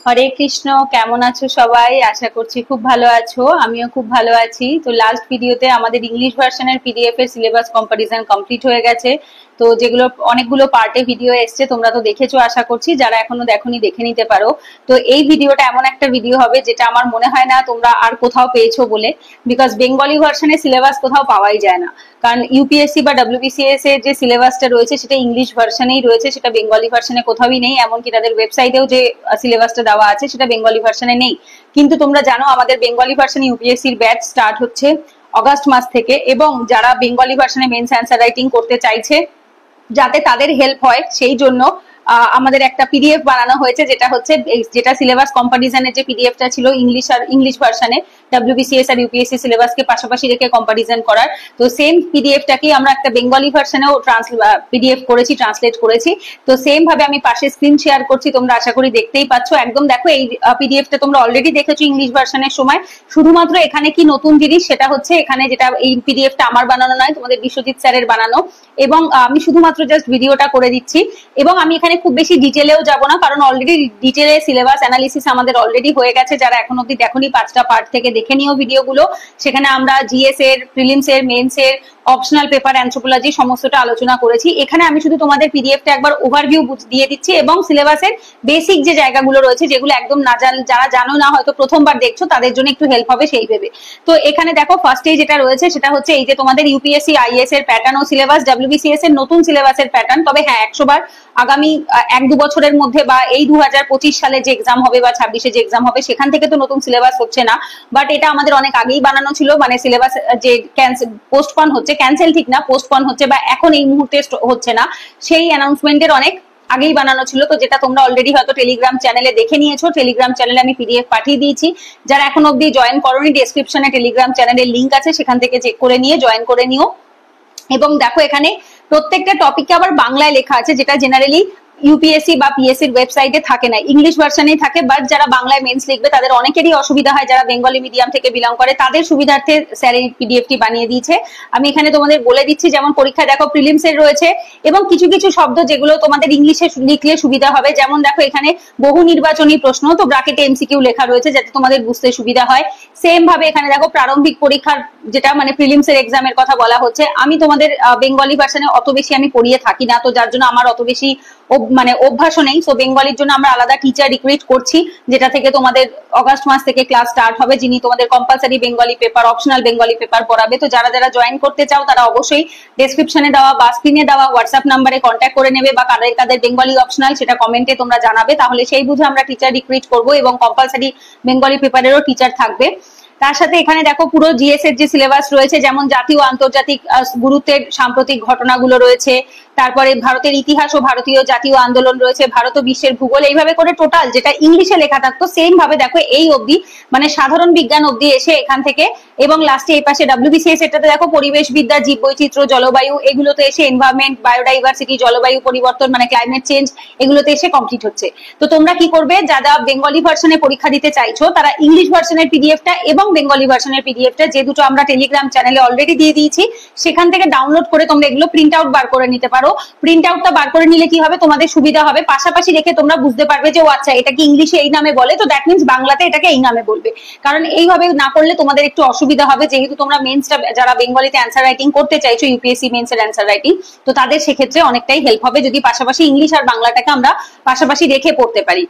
হরে কৃষ্ণ। কেমন আছো সবাই? আশা করছি খুব ভালো আছো। আমিও খুব ভালো আছি। তো লাস্ট ভিডিওতে আমাদের ইংলিশ ভার্সনের পিডিএফ এর সিলেবাস কম্পারিজন কমপ্লিট হয়ে গেছে। তো যেগুলো অনেকগুলো পার্টে ভিডিও এসছে, তোমরা তো দেখেছো আশা করছি। যারা এখনো দেখোনি দেখে নিতে পারো। তো এই ভিডিওটা এমন একটা ভিডিও হবে যেটা আমার মনে হয় না তোমরা আর কোথাও পেয়েছো বলে, বিকজ বেঙ্গলি ভার্সনের সিলেবাস কোথাও পাওয়াই যায় না। কারণ ইউপিএসসি বা ডব্লিউবিসিএস এর যে সিলেবাসটা রয়েছে সেটা ইংলিশ ভার্সনেই রয়েছে, সেটা বেঙ্গলি ভার্সনে কোথাওই নেই। এমনকি তাদের ওয়েবসাইটেও যে সিলেবাসটা দেওয়া আছে সেটা বেঙ্গলি ভার্সনে নেই। কিন্তু তোমরা জানো আমাদের বেঙ্গলি ভার্সনে ইউপিএসসির ব্যাচ স্টার্ট হচ্ছে অগাস্ট মাস থেকে, এবং যারা বেঙ্গলি ভার্সনে মেন্স অ্যান্সার রাইটিং করতে চাইছে যাতে তাদের হেল্প হয় সেই জন্য আমাদের একটা পিডিএফ বানানো হয়েছে, যেটা সিলেবাস কম্পারিজনের যে পিডিএফটা ছিল ইংলিশ ভার্সনে ডব্লিউবিসিএস আর ইউপিএসসি সিলেবাসকে পাশাপাশি রেখে কম্পারিজন করার। তো সেম পিডিএফটাকে আমরা একটা বেঙ্গলি ভার্সনেও পিডিএফ করেছি, ট্রান্সলেট করেছি। তো সেম ভাবে আমি পাশে স্ক্রিন শেয়ার করছি, তোমরা আশা করি দেখতেই পাচ্ছ। একদম দেখো, এই পিডিএফটা তোমরা অলরেডি দেখেছো ইংলিশ ভার্সনের সময়। শুধুমাত্র এখানে কি নতুন জিনিস সেটা হচ্ছে এখানে যেটা এই পিডিএফটা আমার বানানো নয়, তোমাদের বিশ্বজিৎ স্যারের বানানো, এবং আমি শুধুমাত্র জাস্ট ভিডিওটা করে দিচ্ছি। এবং আমি এখানে খুব বেশি ডিটেলেও যাব না, কারণ অলরেডি ডিটেলে সিলেবাস অ্যানালিসিস আমাদের অলরেডি হয়ে গেছে। যারা এখন অব্দি দেখোনি 5টা পার্ট থেকে দেখে নিও ভিডিওগুলো। সেখানে আমরা জিএস এর, প্রিলিমস এর, মেন্স এর, অপশনাল পেপার, অ্যানথ্রোপোলজি সমস্তটা আলোচনা করেছি। এখানে আমি শুধু তোমাদের পিডিএফটা একবার ওভারভিউ দিয়ে দিচ্ছি, এবং সিলেবাসের বেসিক যে জায়গাগুলো রয়েছে যেগুলো একদম না যারা জানো না, হয়তো প্রথমবার দেখছো, তাদের জন্য একটু হেল্প হবে সেই ভেবে। তো এখানে দেখো ফার্স্টে যেটা রয়েছে সেটা হচ্ছে এই যে তোমাদের ইউপিএসসি আইএস এর প্যাটার্ন ও সিলেবাস, ডব্লিউবিসিএস এর নতুন সিলেবাসের প্যাটার্ন। তবে হ্যাঁ, 100 বার আগামী 1-2 বছরের মধ্যে বা এই 2025 সালে যে এক্সাম হবে বা 26-এ যে এক্সাম হবে সেখান থেকে তো নতুন সিলেবাস হচ্ছে না, বাট এটা আমাদের অনেক আগেই বানানো ছিল। মানে সিলেবাস যে পোস্টপন হচ্ছে, ক্যান্সেল ঠিক না, পোস্টপন হচ্ছে বা এখন এই মুহূর্তে হচ্ছে না, সেই অ্যানাউন্সমেন্টের অনেক আগেই বানানো ছিল। তো যেটা তোমরা অলরেডি হয়তো টেলিগ্রাম চ্যানেলে দেখে নিয়েছো, টেলিগ্রাম চ্যানেলে আমি পিডিএফ পাঠিয়ে দিয়েছি। যারা এখন অব্দি জয়েন করোনি, ডেসক্রিপশনে টেলিগ্রাম চ্যানেলের লিঙ্ক আছে, সেখান থেকে চেক করে নিয়ে জয়েন করে নিও। এবং দেখো এখানে প্রত্যেকটা টপিকে আবার বাংলায় লেখা আছে, যেটা জেনারেলি ইউপিএসসি বা পিএসসির ওয়েবসাইটে থাকে না, ইংলিশ ভার্সনেই থাকে। বাট যারা বাংলায় মেন্স লিখবে তাদের অনেকেরই অসুবিধা হয়, যারা বেঙ্গলি মিডিয়াম থেকে বিলং করে তাদের সুবিধার্থে স্যার এই পিডিএফটি বানিয়ে দিয়েছে। আমি এখানে তোমাদের বলে দিচ্ছি, যেমন পরীক্ষায় দেখো প্রিলিমস এর রয়েছে, এবং কিছু কিছু শব্দ যেগুলো তোমাদের ইংলিশে লিখলে সুবিধা হবে। যেমন দেখো এখানে বহু নির্বাচনী প্রশ্ন, তো ব্র্যাকেটে এমসিকিউ লেখা রয়েছে যাতে তোমাদের বুঝতে সুবিধা হয়। সেম ভাবে এখানে দেখো প্রারম্ভিক পরীক্ষার, যেটা মানে প্রিলিমস এর এক্সামের কথা বলা হচ্ছে। আমি তোমাদের বেঙ্গলি ভার্সনে অত বেশি আমি পড়িয়ে থাকি না, তো যার জন্য আমার অত বেশি মানে অভ্যাসও নেই। তো বেঙ্গলির জন্য আমরা আলাদা টিচার রিক্রুট করছি, যেটা থেকে তোমাদের অগাস্ট মাস থেকে ক্লাস স্টার্ট হবে, যিনি তোমাদের compulsory Bengali paper, optional Bengali paper পড়াবে। তো যারা যারা জয়েন করতে চাও তারা অবশ্যই ডেসক্রিপশনে দেওয়া বা স্ক্রিনে দেওয়া হোয়াটসঅ্যাপ নাম্বারে কন্ট্যাক্ট করে নেবে, বা কাদের কাদের বেঙ্গলি অপশনাল সেটা কমেন্টে তোমরা জানাবে, তাহলে সেই বুঝে আমরা টিচার রিক্রুট করবো, এবং কম্পালসারি বেঙ্গলি পেপারেরও টিচার থাকবে। তার সাথে এখানে দেখো পুরো জিএস এর যে সিলেবাস রয়েছে, যেমন জাতীয় আন্তর্জাতিক গুরুত্বের সাম্প্রতিক ঘটনাগুলো রয়েছে, তারপরে ভারতের ইতিহাস ও ভারতীয় জাতীয় আন্দোলন রয়েছে, ভারত ও বিশ্বের ভূগোল, এইভাবে করে টোটাল যেটা ইংলিশে লেখা থাকতো সেম ভাবে দেখো এই অবধি, মানে সাধারণ বিজ্ঞান অবধি এসে এখান থেকে, এবং লাস্টে এই পাশে ডব্লিউবিসিএস এটাতে দেখো পরিবেশ বিদ্যা, জীব বৈচিত্র্য, জলবায়ু, এগুলোতে এসে এনভায়রনমেন্ট, বায়োডাইভার্সিটি, জলবায়ু পরিবর্তন মানে ক্লাইমেট চেঞ্জ, এগুলোতে এসে কমপ্লিট হচ্ছে। তো তোমরা কি করবে, যা বেঙ্গলি ভার্সনে পরীক্ষা দিতে চাইছো তারা ইংলিশ ভার্সনের পিডিএফটা এবং বেঙ্গলি ভার্সনের পিডিএফটা, যে দুটো আমরা টেলিগ্রাম চ্যানেলে অলরেডি দিয়ে দিয়েছি, সেখান থেকে ডাউনলোড করে তোমরা এগুলো প্রিন্ট আউট বার করে নিতে পারো। প্রিন্ট আউটটা বার করে নিলে কি হবে, তোমাদের সুবিধা হবে, পাশাপাশি রেখে তোমরা বুঝতে পারবে যে ও আচ্ছা এটা কি ইংলিশে এই নামে বলে, তো দ্যাট মিনস বাংলাতে এটাকে এই নামে বলবে। কারণ এইভাবে না করলে তোমাদের একটু অসুবিধা হবে, যেহেতু তোমরা মেন্সটা যারা বেঙ্গলিতে অ্যান্সার রাইটিং করতে চাইছো, ইউপিএসসি মেন্স এর অ্যান্সার রাইটিং, তো তাদের সেক্ষেত্রে অনেকটাই হেল্প হবে যদি পাশাপাশি ইংলিশ আর বাংলাটাকে আমরা পাশাপাশি রেখে পড়তে পারি।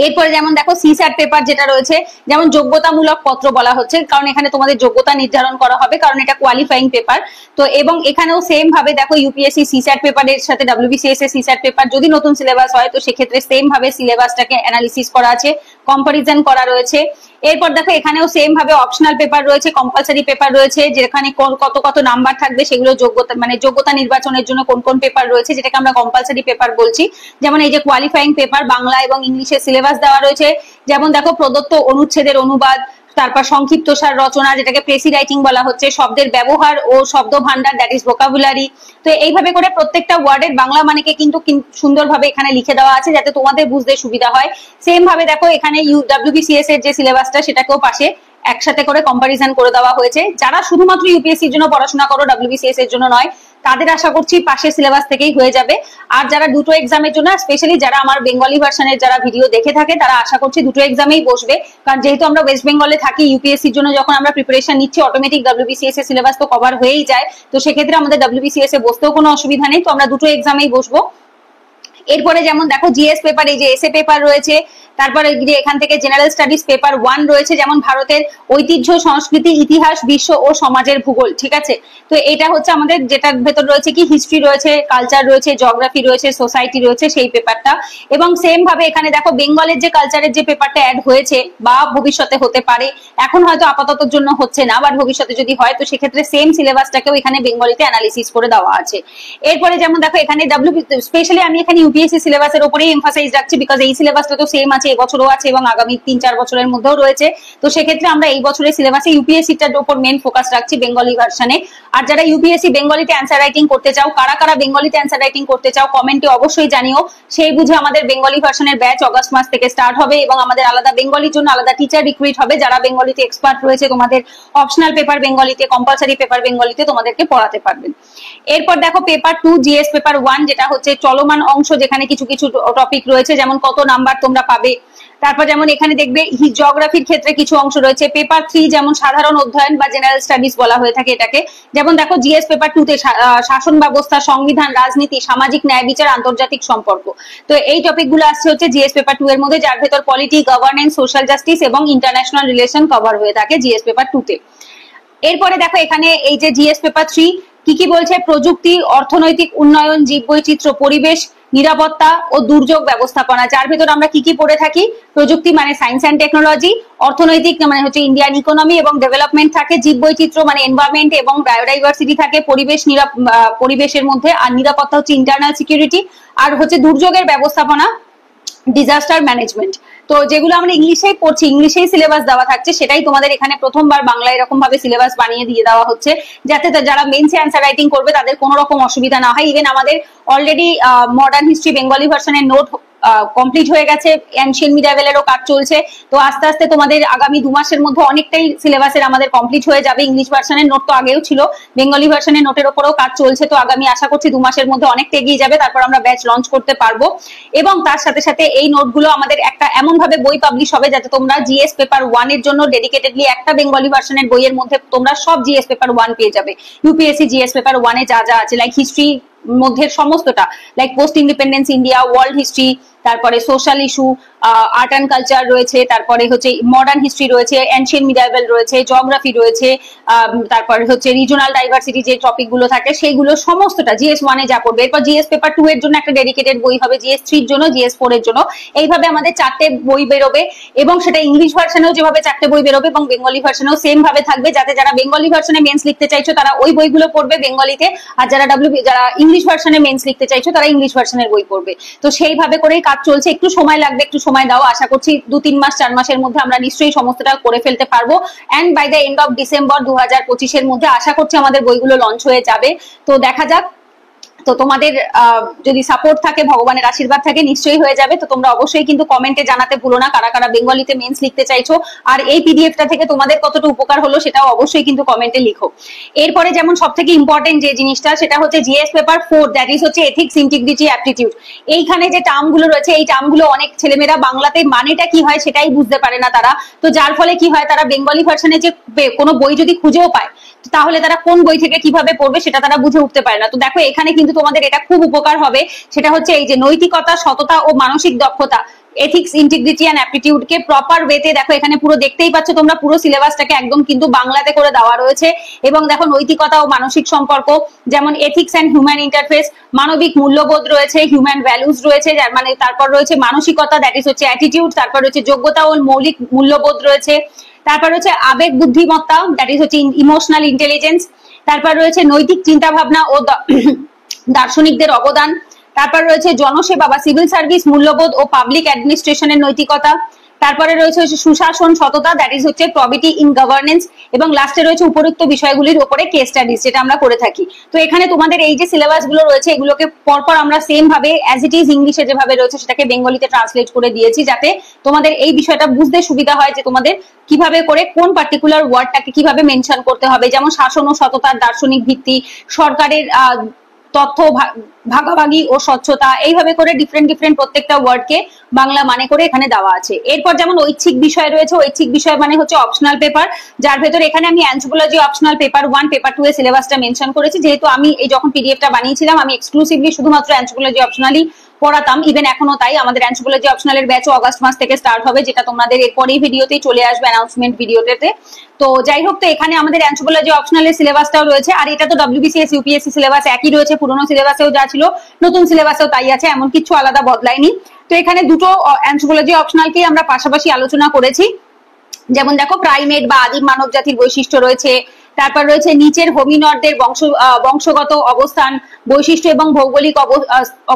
এরপরে যেমন দেখো সিস্যাট পেপার যেটা রয়েছে, যেমন যোগ্যতামূলক পত্র বলা হচ্ছে, কারণ এখানে তোমাদের যোগ্যতা নির্ধারণ করা হবে, কারণ এটা কোয়ালিফাইং পেপার। তো এবং এখানেও সেম ভাবে দেখো ইউপিএসসি সিস্যাট পেপারের সাথে ডব্লিউবিসিএস এর সিস্যাট পেপার যদি নতুন সিলেবাস হয়, তো সেক্ষেত্রে সেম ভাবে সিলেবাসটাকে অ্যানালিসিস করা আছে, কম্পারিজন করা রয়েছে। এরপর দেখো এখানেও সেম ভাবে অপশনাল পেপার রয়েছে, কম্পালসারি পেপার রয়েছে, যেখানে কত কত নাম্বার থাকবে সেগুলো যোগ্যতা, মানে যোগ্যতা নির্বাচনের জন্য কোন কোন পেপার রয়েছে, যেটাকে আমরা কম্পালসারি পেপার বলছি। যেমন এই যে কোয়ালিফাইং পেপার, বাংলা এবং ইংলিশে সিলেবাস দেওয়া রয়েছে। যেমন দেখো প্রদত্ত অনুচ্ছেদের অনুবাদ, তারপর সংক্ষিপ্তসার রচনা, যেটাকে প্রেসি রাইটিং বলা হচ্ছে, শব্দের ব্যবহার ও শব্দ ভান্ডার, দ্যাট ইজ ভোকাবুলারি। তো এইভাবে করে প্রত্যেকটা ওয়ার্ডের বাংলা মানেকে কিন্তু সুন্দরভাবে এখানে লিখে দেওয়া আছে, যাতে তোমাদের বুঝতে সুবিধা হয়। সেম ভাবে দেখো এখানে ডব্লিউবিসিএস এর যে সিলেবাসটা সেটাকেও পাশে একসাথে করে কম্পারিজন করে দেওয়া হয়েছে। যারা শুধুমাত্র ইউপিএসসির জন্য পড়াশোনা করো, ডব্লিউবিসিএস এর জন্য নয়, তাদের আশা করছি পাশের সিলেবাস থেকেই হয়ে যাবে। আর যারা দুটো এক্সামের জন্য, স্পেশালি যারা আমার বেঙ্গলি ভার্সনের যারা ভিডিও দেখে থাকে, তারা আশা করছি দুটো এক্সামেই বসবে, কারণ যেহেতু আমরা ওয়েস্ট বেঙ্গলে থাকি, ইউপিএসসির জন্য যখন আমরা প্রিপারেশন নিচ্ছি অটোমেটিক ডাব্লিউবিসিএস এর সিলেবাস তো কভার হয়েই যায়, তো সেক্ষেত্রে আমাদের ডাব্লিউবিসিএস এ বসতেও কোনো অসুবিধা নেই। তো আমরা দুটো এক্সামেই বসবো। এরপরে যেমন দেখো জিএস পেপার, এই যে এসএ পেপার রয়েছে, তারপরে এখান থেকে জেনারেল স্টাডিজ পেপার 1 রয়েছে, যেমন ভারতের ঐতিহ্য, সংস্কৃতি, ইতিহাস, বিশ্ব ও সমাজের ভূগোল, ঠিক আছে। তো এটা হচ্ছে আমাদের যেটার ভেতর রয়েছে কি হিস্ট্রি রয়েছে, কালচার রয়েছে, জিওগ্রাফি রয়েছে, সোসাইটি রয়েছে, সেই পেপারটা। এবং সেম ভাবে এখানে দেখো বেঙ্গলের যে কালচারের যে পেপারটা অ্যাড হয়েছে বা ভবিষ্যতে হতে পারে, এখন হয়তো আপাততর জন্য হচ্ছে না, বাট ভবিষ্যতে যদি হয় তো সেক্ষেত্রে সেম সিলেবাসটাকেও এখানে বেঙ্গলিতে অ্যানালিসিস করে দেওয়া আছে। এরপরে যেমন দেখো এখানে স্পেশালি আমি এখানে ইউপিএসসি সিলেবাসের উপরেই এমফাসাইজ রাখছি, বিকজ এই সিলেবাসটা তো সেম আছে, এবছরও আছে এবং আগামী 3-4 বছরের মধ্যেও রয়েছে। তো সেক্ষেত্রে আমরা এই বছরের সিলেবাসে ইউপিএসসিটার উপর মেন ফোকাস রাখছি বেঙ্গলি ভার্সনে। আর যারা ইউপিএসসি বেঙ্গলিতে অ্যান্সার রাইটিং করতে চাও, কারা কারা বেঙ্গলিতে অ্যান্সার রাইটিং করতে চাও কমেন্টে অবশ্যই জানিও। সেই বুঝে আমাদের বেঙ্গলি ভার্সনের ব্যাচ অগস্ট মাস থেকে স্টার্ট হবে এবং আমাদের আলাদা বেঙ্গলির জন্য আলাদা টিচার রিক্রুইট হবে, যারা বেঙ্গলিতে এক্সপার্ট রয়েছে, তোমাদের অপশনাল পেপার বেঙ্গলিতে, কম্পালসারি পেপার বেঙ্গলিতে তোমাদেরকে পড়াতে পারবেন। এরপর দেখো পেপার 2 জিএস পেপার 1, যেটা হচ্ছে চলমান অংশ, যেখানে কিছু কিছু টপিক রয়েছে, যেমন কত নাম্বার তোমরা পাবে। তারপর যেমন এখানে দেখবে জিওগ্রাফির ক্ষেত্রে কিছু অংশ রয়েছে। পেপার 3 যেমন সাধারণ অধ্যয়ন বা জেনারেল স্টাডিজ বলা হয়ে থাকে এটাকে, যেমন দেখো জিএস পেপার 2 তে শাসন ব্যবস্থা, সংবিধান, রাজনীতি, সামাজিক ন্যায় বিচার, আন্তর্জাতিক সম্পর্ক। তো এই টপিক গুলো আসছে হচ্ছে জিএস পেপার 2 এর মধ্যে, যার ভেতর পলিটি, গভর্নেন্স, সোশ্যাল জাস্টিস এবং ইন্টারন্যাশনাল রিলেশন কভার হয়ে থাকে জিএস পেপার 2 তে। এরপরে দেখো এখানে এই যে জিএস পেপার 3 কি কি বলছে, প্রযুক্তি, অর্থনৈতিক উন্নয়ন, জীববৈচিত্র্য, পরিবেশ, নিরাপত্তা ও দুর্যোগ ব্যবস্থাপনা, যার ভেতর আমরা কি কি পড়ে থাকি, প্রযুক্তি মানে সায়েন্স অ্যান্ড টেকনোলজি, অর্থনৈতিক মানে হচ্ছে ইন্ডিয়ান ইকোনমি এবং ডেভেলপমেন্ট থাকে, জীববৈচিত্র্য মানে এনভায়রনমেন্ট এবং বায়োডাইভার্সিটি থাকে, পরিবেশের মধ্যে, আর নিরাপত্তা হচ্ছে ইন্টারনাল সিকিউরিটি, আর হচ্ছে দুর্যোগের ব্যবস্থাপনা, ডিজাস্টার ম্যানেজমেন্ট। তো যেগুলো আমরা ইংলিশেই পড়ছি, ইংলিশেই সিলেবাস দেওয়া থাকছে, সেটাই তোমাদের এখানে প্রথমবার বাংলায় এরকম ভাবে সিলেবাস বানিয়ে দিয়ে দেওয়া হচ্ছে, যাতে যারা মেন্সে অ্যান্সার রাইটিং করবে তাদের কোনো রকম অসুবিধা না হয়। ইভেন আমাদের অলরেডি মডার্ন হিস্ট্রি বেঙ্গলি ভার্সনের নোট কমপ্লিট হয়ে গেছে, এনশিয়েন্ট মিডিয়াভেলেরও কাজ চলছে। তো আস্তে আস্তে তোমাদের আগামী 2 মাসের মধ্যে অনেকটাই সিলেবাসের আমাদের কমপ্লিট হয়ে যাবে। ইংলিশ ভার্সনের নোট তো আগেও ছিল, বেঙ্গলি ভার্সনের নোটের উপরেও কাজ চলছে। তো আগামী আশা করছি 2 মাসের মধ্যে অনেকটা এগিয়ে যাবে, তারপর আমরা ব্যাচ লঞ্চ করতে পারবো। এবং তার সাথে সাথে এই নোটগুলো আমাদের একটা এমন ভাবে বই পাবলিশ হবে যাতে তোমরা জিএস পেপার 1 এর জন্য ডেডিকেটেডলি একটা বেঙ্গলি ভার্সনের বইয়ের মধ্যে তোমরা সব জিএস পেপার 1 পেয়ে যাবে। ইউপিএসসি জিএস পেপার 1 এ যা যা আছে, লাইক হিস্ট্রি মধ্যে সমস্তটা, like post independence India, world history, তারপরে social issue, art and culture রয়েছে, তারপরে হচ্ছে মডার্ন হিস্ট্রি রয়েছে, এনশিয়েন্ট মিডিয়াভেল রয়েছে, জিওগ্রাফি রয়েছে, তারপরে হচ্ছে রিজনাল ডাইভার্সিটি যে টপিক গুলো থাকে সেইগুলো সমস্তটা জিএস 1 এ যা পড়বে। এরপর জিএস পেপার 2 এর জন্য একটা ডেডিকেটেড বই হবে, জিএস 3 এর জন্য, জিএস 4 এর জন্য। এইভাবে আমাদের 4টে বই বেরোবে এবং সেটা ইংলিশ ভার্সনেও যেভাবে 4টে বই বেরোবে এবং বেঙ্গলি ভার্সনেও সেম ভাবে থাকবে, যাতে যারা বেঙ্গলি ভার্সনে মেন্স লিখতে চাইছো তারা ওই বইগুলো পড়বে বেঙ্গলিতে, আর যারা যারা ইংলিশ ভার্সনে মেন্স লিখতে চাইছো তারা ইংলিশ ভার্সনের বই পড়বে। তো সেইভাবে করেই কাজ চলছে। একটু সময় লাগবে, একটু সময় দাও, আশা করছি 2-3 মাস 4 মাসের মধ্যে আমরা নিশ্চয়ই সমস্তটা করে ফেলতে পারবো। And by the end of December 2025 এর মধ্যে আশা করছি আমাদের বইগুলো লঞ্চ হয়ে যাবে। তো দেখা যাক। তো তোমাদের যদি সাপোর্ট থাকে, ভগবানের আশীর্বাদ থাকে, নিশ্চয়ই হয়ে যাবে। তো তোমরা অবশ্যই কিন্তু কমেন্টে জানাতে ভুলো না কারা কারা বেঙ্গলিতে মেন্স লিখতে চাইছো, আর এই পিডিএফটা থেকে তোমাদের কতটা উপকার হলো সেটাও অবশ্যই কিন্তু কমেন্টে লিখো। এরপরে যেমন সব থেকে ইম্পর্টেন্ট যে জিনিসটা, সেটা হচ্ছে জিএস পেপার 4, দ্যাট ইজ হচ্ছে এথিক্স, ইন্টিগ্রিটি, অ্যাপটিটিউড। এইখানে যে টার্মগুলো রয়েছে, এই টার্মগুলো অনেক ছেলেমেয়েরা বাংলাতে মানেটা কি হয় সেটাই বুঝতে পারে না তারা। তো যার ফলে কি হয়, তারা বেঙ্গলি ভার্সনে যে কোনো বই যদি খুঁজেও পায় তাহলে তারা কোন বই থেকে কিভাবে পড়বে সেটা তারা বুঝে উঠতে পারে না। তো দেখো এখানে কিন্তু তোমাদের এটা খুব উপকার হবে, সেটা হচ্ছে এই যে নৈতিকতা, সততা ও মানসিক দক্ষতা, এথিক্স, ইন্টিগ্রিটি এন্ড অ্যাপটিটিউড কে প্রপার ওয়েতে দেখো এখানে পুরো দেখতেই পাচ্ছ তোমরা, পুরো সিলেবাসটাকে একদম কিন্তু বাংলাতে করে দেওয়া রয়েছে। এবং দেখো নৈতিকতা ও মানসিক সম্পর্ক, যেমন এথিক্স এন্ড হিউম্যান ইন্টারফেস, মানবিক মূল্যবোধ রয়েছে, হিউম্যান ভ্যালুজ রয়েছে, যার মানে তারপর রয়েছে মানসিকতা, দ্যাট ইজ হচ্ছে অ্যাটিটিউড, তারপর রয়েছে যোগ্যতা ও মৌলিক মূল্যবোধ রয়েছে, তারপর রয়েছে আবেগ বুদ্ধিমত্তা, দ্যাট ইজ হচ্ছে ইমোশনাল ইন্টেলিজেন্স, তারপর রয়েছে নৈতিক চিন্তা ভাবনা ও দার্শনিকদের অবদান, তারপর রয়েছে জনসেবা বা সিভিল সার্ভিস, মূল্যবোধ ও পাবলিক অ্যাডমিনিস্ট্রেশনের নৈতিকতা, তারপরে রয়েছে সুশাসন সততা, দ্যাট ইজ হচ্ছে প্রবিটি ইন গভর্নেন্স, এবং লাস্টে রয়েছে উপরোক্ত বিষয়গুলির উপরে কেস স্টাডিজ, যেটা আমরা করে থাকি। তো এখানে তোমাদের এই যে সিলেবাস গুলো রয়েছে এগুলোকে পরপর আমরা সেম ভাবে অ্যাজ ইট ইজ ইংলিশে যেভাবে রয়েছে সেটাকে বেঙ্গলিতে ট্রান্সলেট করে দিয়েছি, যাতে তোমাদের এই বিষয়টা বুঝতে সুবিধা হয় যে তোমাদের কিভাবে করে কোন পার্টিকুলার ওয়ার্ডটাকে কিভাবে মেনশন করতে হবে। যেমন শাসন ও সততার দার্শনিক ভিত্তি, সরকারের তথ্য ভাগাভাগি ও স্বচ্ছতা, এইভাবে করে ডিফারেন্ট ডিফারেন্ট প্রত্যেকটা ওয়ার্ডকে বাংলা মানে করে এখানে দেওয়া আছে। এরপর যেমন ঐচ্ছিক বিষয় রয়েছে, ঐচ্ছিক বিষয় মানে হচ্ছে অপশনাল পেপার, যার ভেতরে এখানে আমি অ্যানথ্রোপোলজি অপশনাল পেপার 1 পেপার 2 এর সিলেবাসটা মেনশন করেছি। যেহেতু আমি এই যখন পিডিএফটা বানিয়েছিলাম আমি এক্সক্লুসিভলি শুধুমাত্র অ্যানথ্রোপোলজি অপশনালই পড়াতাম, ইভেন এখনো তাই। আমাদের অ্যানথ্রোপোলজি অপশনালের ব্যাচও অগস্ট মাস থেকে স্টার্ট হবে, যেটা তোমাদের এরপরেই ভিডিওতেই চলে আসবে, অ্যানাউন্সমেন্ট ভিডিওতে। তো যাই হোক, তো এখানে আমাদের অ্যানথ্রোপোলজি অপশনালের সিলেবাসটাও রয়েছে, আর এটা তো ডব্লিউবিসিএস ইউপিএসসি সিলেবাস একই রয়েছে, পুরোনো সিলেবাসেও যা ছিল নতুন সিলেবাসেও তাই আছে, এমন কিছু আলাদা বদলায়নি। তো এখানে দুটো অ্যানথ্রোপোলজি অপশনালকেই আমরা পাশাপাশি আলোচনা করেছি। যেমন দেখো, প্রাইমেট বা আদিম মানব জাতির বৈশিষ্ট্য রয়েছে, তারপর রয়েছে নিচের হোমিনয়ডদের বংশগত অবস্থান, বৈশিষ্ট্য এবং ভৌগোলিক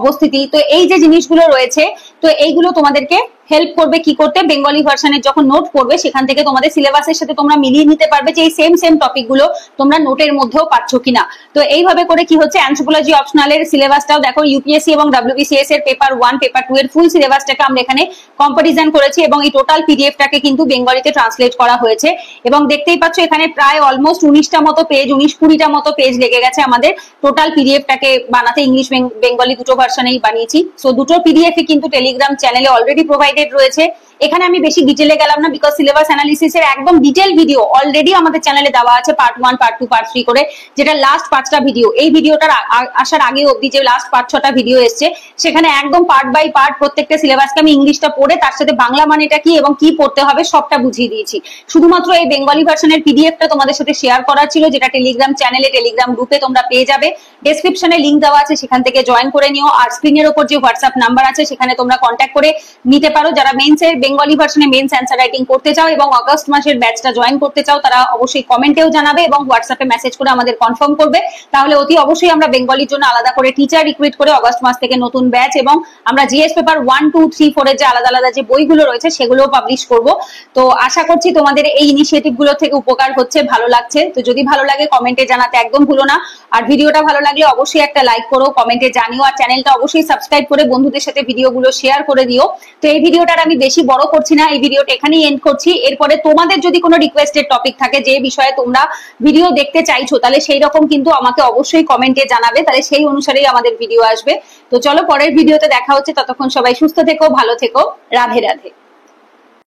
অবস্থিতি। তো এই যে জিনিসগুলো রয়েছে, তো এইগুলো তোমাদেরকে হেল্প করবে কি করতে, বেঙ্গলি ভার্সনের যখন নোট পড়বে সেখান থেকে তোমাদের সিলেবাসের সাথে তোমরা মিলিয়ে নিতে পারবে যে এই সেম টপিক গুলো তোমরা নোটের মধ্যেও পাচ্ছ কিনা। তো এইভাবে করে কি হচ্ছে, অ্যানথ্রোপোলজি অপশনালের সিলেবাসটাও দেখো, ইউপিএসসি এবং ডব্লিউবিসিএস এর পেপার 1 পেপার 2 এর ফুল সিলেবাসটাকে আমরা এখানে কম্পারিজন করেছি, এবং এই টোটাল পিডিএফটাকে কিন্তু বেঙ্গলিতে ট্রান্সলেট করা হয়েছে। এবং দেখতেই পাচ্ছ এখানে প্রায় অলমোস্ট 19টা মতো পেজ, 19-20টা মতো পেজ লেগে গেছে আমাদের টোটাল পিডিএফটাকে বানাতে। ইংলিশ বেঙ্গলি দুটো ভার্সনেই বানিয়েছি। সো দুটো পিডিএফ কিন্তু টেলিগ্রাম চ্যানেলে অলরেডি প্রোভাইডেড রয়েছে। এখানে আমি বেশি ডিটেলে গেলাম না, বিকজ সিলেবাস অ্যানালিসিস এর একদম ডিটেল ভিডিও অলরেডি আমাদের চ্যানেলে দেওয়া আছে, পার্ট 1 পার্ট 2 পার্ট 3 করে, যেটা লাস্ট 5টা ভিডিও। এই ভিডিওটার আসার আগে অবধি যে লাস্ট 5-6টা ভিডিও এসছে, সেখানে একদম পার্ট বাই পার্ট প্রত্যেকটা সিলেবাসকে আমি ইংলিশটা পড়ে তার সাথে বাংলা মানেটা কি এবং কি পড়তে হবে সবটা বুঝিয়ে দিয়েছি। শুধুমাত্র এই বেঙ্গলি ভার্সনের পিডিএফটা তোমাদের সাথে শেয়ার করার ছিল, যেটা টেলিগ্রাম চ্যানেলে টেলিগ্রাম গ্রুপে তোমরা পেয়ে যাবে। ডেসক্রিপশনে লিংক দেওয়া আছে, সেখান থেকে জয়েন করে নিও। আর স্ক্রিনের উপর যে হোয়াটসঅ্যাপ নাম্বার আছে সেখানে তোমরা কন্ট্যাক্ট করে নিতে পারো। যারা মেন্সের বেঙ্গলি ভার্সনে মেন্স অ্যান্সার রাইটিং করতে চাও এবং অগস্ট মাসের ব্যাচটা জয়েন করতে চাও, তারা অবশ্যই কমেন্টেও জানাবে এবং হোয়াটসঅ্যাপে মেসেজ করে আমাদের কনফার্ম করবে। তাহলে অতি অবশ্যই আমরা বেঙ্গলির জন্য আলাদা করে টিচার রিক্রুইট করে অগস্ট মাস থেকে নতুন ব্যাচ, এবং আমরা জিএস পেপার 1, 2, 3, 4 এর যে আলাদা আলাদা যে বইগুলো রয়েছে সেগুলোও পাবলিশ করব। তো আশা করছি তোমাদের এই ইনিশিয়েটিভ গুলো থেকে উপকার হচ্ছে, ভালো লাগছে। তো যদি ভালো লাগে কমেন্টে জানাতে একদম ভুলো না। আর ভিডিওটা ভালো লাগলে অবশ্যই একটা লাইক করো, কমেন্টে জানিও, আর চ্যানেলটা অবশ্যই সাবস্ক্রাইব করে বন্ধুদের সাথে ভিডিওগুলো শেয়ার করে দিও। তো এই ভিডিওটার আমি বেশি বড় করছি না, এই ভিডিওটা এখানেই এন্ড করছি। এরপরে তোমাদের যদি কোনো রিকোয়েস্টেড টপিক থাকে যে বিষয়ে তোমরা ভিডিও দেখতে চাইছো, তাহলে সেই রকম কিন্তু আমাকে অবশ্যই কমেন্টে জানাবে, তাহলে সেই অনুসারেই আমাদের ভিডিও আসবে। তো চলো পরের ভিডিওতে দেখা হচ্ছে, ততক্ষণ সবাই সুস্থ থেকো, ভালো থেকো, রাধে রাধে।